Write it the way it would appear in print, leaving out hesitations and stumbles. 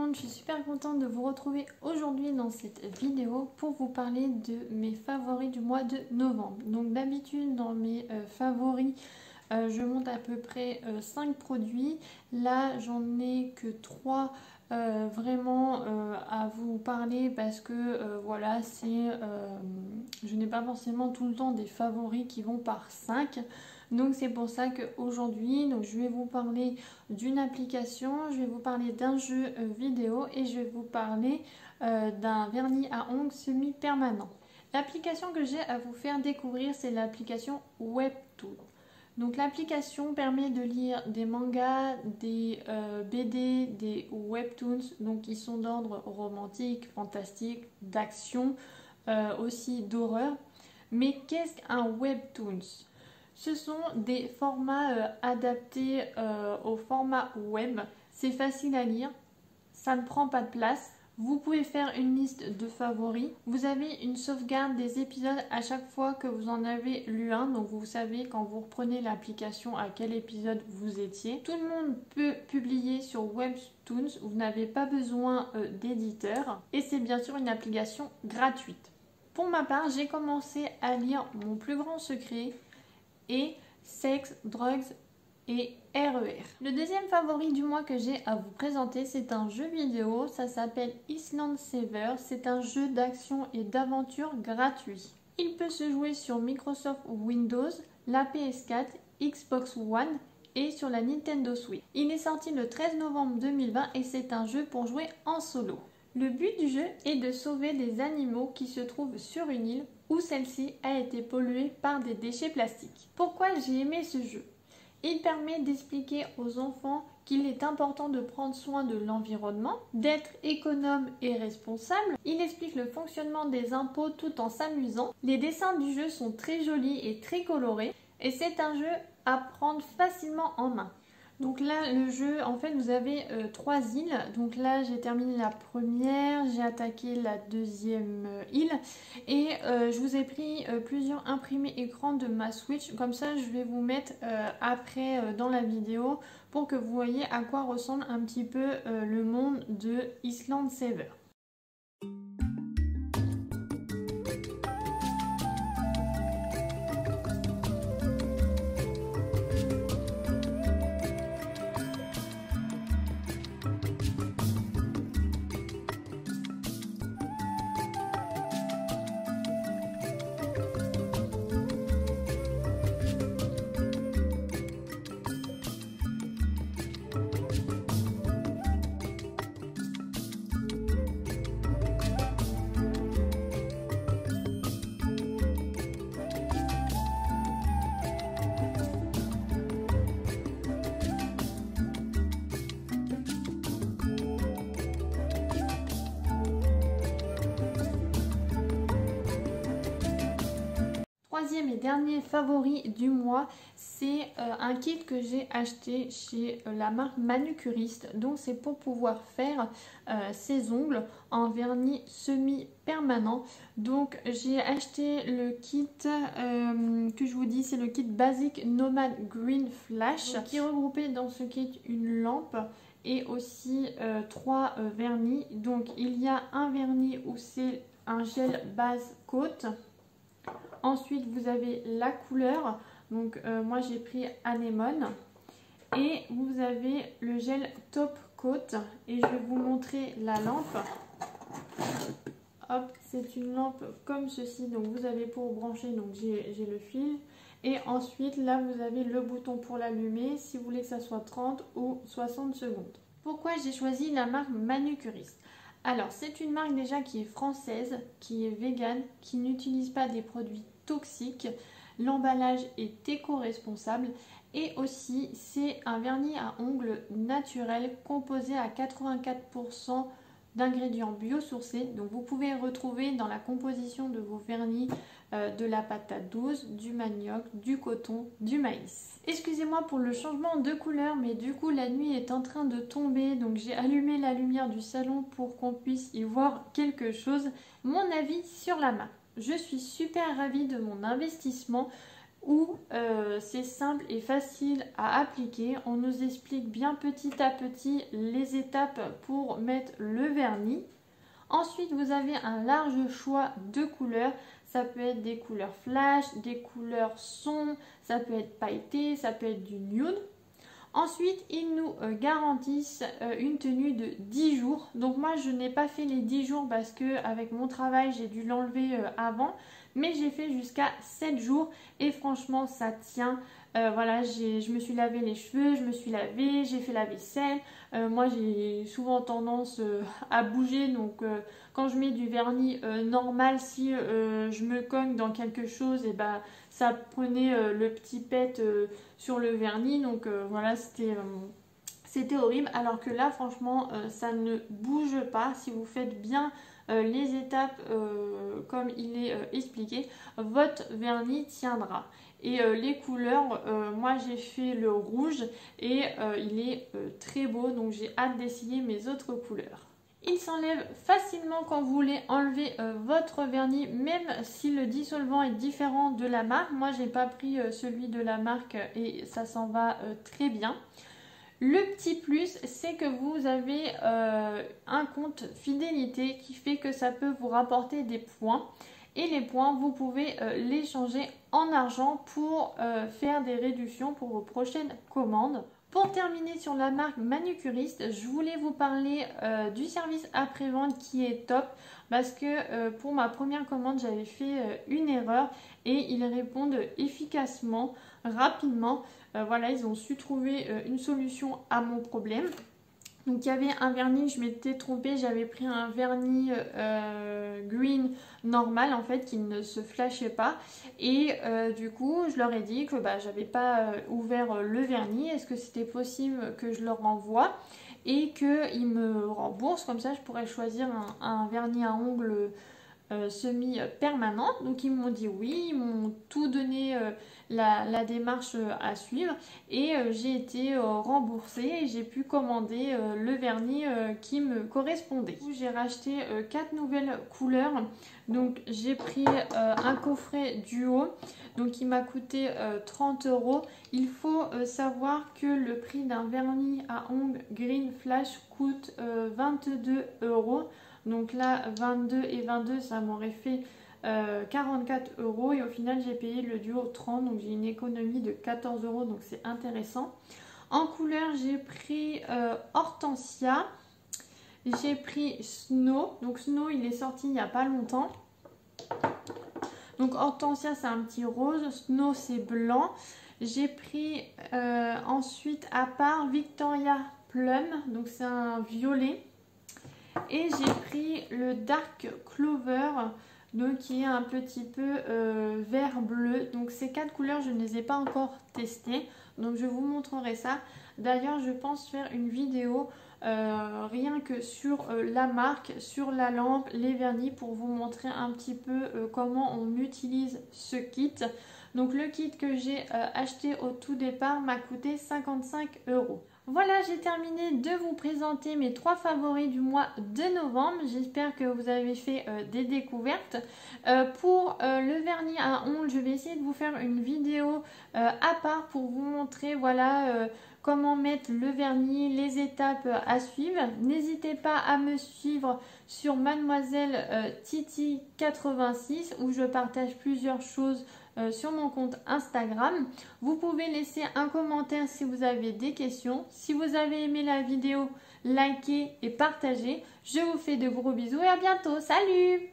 monde, je suis super contente de vous retrouver aujourd'hui dans cette vidéo pour vous parler de mes favoris du mois de novembre. Donc d'habitude dans mes favoris, je monte à peu près 5 produits. Là j'en ai que 3 vraiment à vous parler parce que voilà, je n'ai pas forcément tout le temps des favoris qui vont par 5. Donc c'est pour ça qu'aujourd'hui, je vais vous parler d'une application, je vais vous parler d'un jeu vidéo et je vais vous parler d'un vernis à ongles semi-permanent. L'application que j'ai à vous faire découvrir, c'est l'application Webtoon. Donc l'application permet de lire des mangas, des BD, des webtoons, donc qui sont d'ordre romantique, fantastique, d'action, aussi d'horreur. Mais qu'est-ce qu'un webtoons ? Ce sont des formats adaptés au format web. C'est facile à lire, ça ne prend pas de place. Vous pouvez faire une liste de favoris. Vous avez une sauvegarde des épisodes à chaque fois que vous en avez lu un. Donc vous savez quand vous reprenez l'application à quel épisode vous étiez. Tout le monde peut publier sur Webtoons. Vous n'avez pas besoin d'éditeur. Et c'est bien sûr une application gratuite. Pour ma part, j'ai commencé à lire Mon plus grand secret et Sex, Drugs et RER. Le deuxième favori du mois que j'ai à vous présenter, c'est un jeu vidéo, ça s'appelle Island Saver, c'est un jeu d'action et d'aventure gratuit. Il peut se jouer sur Microsoft Windows, la PS4, Xbox One et sur la Nintendo Switch. Il est sorti le 13 novembre 2020 et c'est un jeu pour jouer en solo. Le but du jeu est de sauver des animaux qui se trouvent sur une île où celle-ci a été polluée par des déchets plastiques. Pourquoi j'ai aimé ce jeu ? Il permet d'expliquer aux enfants qu'il est important de prendre soin de l'environnement, d'être économe et responsable. Il explique le fonctionnement des impôts tout en s'amusant. Les dessins du jeu sont très jolis et très colorés et c'est un jeu à prendre facilement en main. Donc là, le jeu, en fait, vous avez 3 îles. Donc là, j'ai terminé la première, j'ai attaqué la deuxième île. Et je vous ai pris plusieurs imprimés écran de ma Switch. Comme ça, je vais vous mettre après dans la vidéo pour que vous voyez à quoi ressemble un petit peu le monde de Island Saver. Troisième et dernier favori du mois, c'est un kit que j'ai acheté chez la marque Manucuriste. Donc c'est pour pouvoir faire ses ongles en vernis semi-permanent. Donc j'ai acheté le kit que je vous dis, c'est le kit Basic Nomad Green Flash, qui est regroupé dans ce kit une lampe et aussi 3 vernis. Donc il y a un vernis où c'est un gel base côte. Ensuite, vous avez la couleur. Donc, moi, j'ai pris Anémone. Et vous avez le gel Top Coat. Et je vais vous montrer la lampe. Hop, c'est une lampe comme ceci. Donc, vous avez pour brancher. Donc, j'ai le fil. Et ensuite, là, vous avez le bouton pour l'allumer. Si vous voulez que ça soit 30 ou 60 secondes. Pourquoi j'ai choisi la marque Manucuriste ? Alors, c'est une marque déjà qui est française, qui est végane, qui n'utilise pas des produits toxiques. L'emballage est éco-responsable et aussi c'est un vernis à ongles naturel composé à 84% d'ingrédients biosourcés. Donc vous pouvez retrouver dans la composition de vos vernis de la patate douce, du manioc, du coton, du maïs. Excusez-moi pour le changement de couleur, mais du coup la nuit est en train de tomber, donc j'ai allumé la lumière du salon pour qu'on puisse y voir quelque chose. Mon avis sur la marque. Je suis super ravie de mon investissement. où c'est simple et facile à appliquer. On nous explique bien petit à petit les étapes pour mettre le vernis. Ensuite, vous avez un large choix de couleurs. Ça peut être des couleurs flash, des couleurs sombres, ça peut être pailleté, ça peut être du nude. Ensuite, ils nous garantissent une tenue de 10 jours. Donc moi, je n'ai pas fait les 10 jours parce que avec mon travail, j'ai dû l'enlever avant. Mais j'ai fait jusqu'à 7 jours et franchement, ça tient. Voilà, je me suis lavé les cheveux, je me suis lavé, j'ai fait la vaisselle. Moi, j'ai souvent tendance à bouger. Donc, quand je mets du vernis normal, si je me cogne dans quelque chose, et ben, ça prenait le petit pet sur le vernis. Donc, voilà, c'était horrible. Alors que là, franchement, ça ne bouge pas. Si vous faites bien les étapes comme il est expliqué, votre vernis tiendra. Et les couleurs, moi j'ai fait le rouge et il est très beau, donc j'ai hâte d'essayer mes autres couleurs. Il s'enlève facilement quand vous voulez enlever votre vernis, même si le dissolvant est différent de la marque. Moi j'ai pas pris celui de la marque et ça s'en va très bien. Le petit plus, c'est que vous avez un compte fidélité qui fait que ça peut vous rapporter des points. Et les points, vous pouvez les changer en argent pour faire des réductions pour vos prochaines commandes. Pour terminer sur la marque Manucuriste, je voulais vous parler du service après-vente qui est top parce que pour ma première commande, j'avais fait une erreur et ils répondent efficacement, rapidement. Voilà, ils ont su trouver une solution à mon problème. Donc il y avait un vernis, je m'étais trompée, j'avais pris un vernis green normal en fait qui ne se flashait pas et du coup je leur ai dit que j'avais pas ouvert le vernis, est-ce que c'était possible que je leur renvoie et qu'ils me remboursent, comme ça je pourrais choisir un vernis à ongles semi-permanent. Donc ils m'ont dit oui, ils m'ont tout donné la démarche à suivre et j'ai été remboursée et j'ai pu commander le vernis qui me correspondait. J'ai racheté 4 nouvelles couleurs, donc j'ai pris un coffret duo, donc il m'a coûté 30 €. Il faut savoir que le prix d'un vernis à ongles Green Flash coûte 22 €. Donc là, 22 et 22, ça m'aurait fait 44 € et au final, j'ai payé le duo 30, donc j'ai une économie de 14 €, donc c'est intéressant. En couleur, j'ai pris Hortensia, j'ai pris Snow. Donc Snow, il est sorti il n'y a pas longtemps. Donc Hortensia, c'est un petit rose, Snow, c'est blanc. J'ai pris ensuite à part Victoria Plum, donc c'est un violet. Et j'ai pris le Dark Clover, donc qui est un petit peu vert bleu. Donc ces 4 couleurs, je ne les ai pas encore testées, donc je vous montrerai ça. D'ailleurs, je pense faire une vidéo rien que sur la marque, sur la lampe, les vernis, pour vous montrer un petit peu comment on utilise ce kit. Donc le kit que j'ai acheté au tout départ m'a coûté 55 €. Voilà, j'ai terminé de vous présenter mes 3 favoris du mois de novembre. J'espère que vous avez fait des découvertes. Pour le vernis à ongles, je vais essayer de vous faire une vidéo à part pour vous montrer voilà, comment mettre le vernis, les étapes à suivre. N'hésitez pas à me suivre sur Mademoiselle Titi 86 où je partage plusieurs choses sur mon compte Instagram. Vous pouvez laisser un commentaire si vous avez des questions. Si vous avez aimé la vidéo, likez et partagez. Je vous fais de gros bisous et à bientôt. Salut!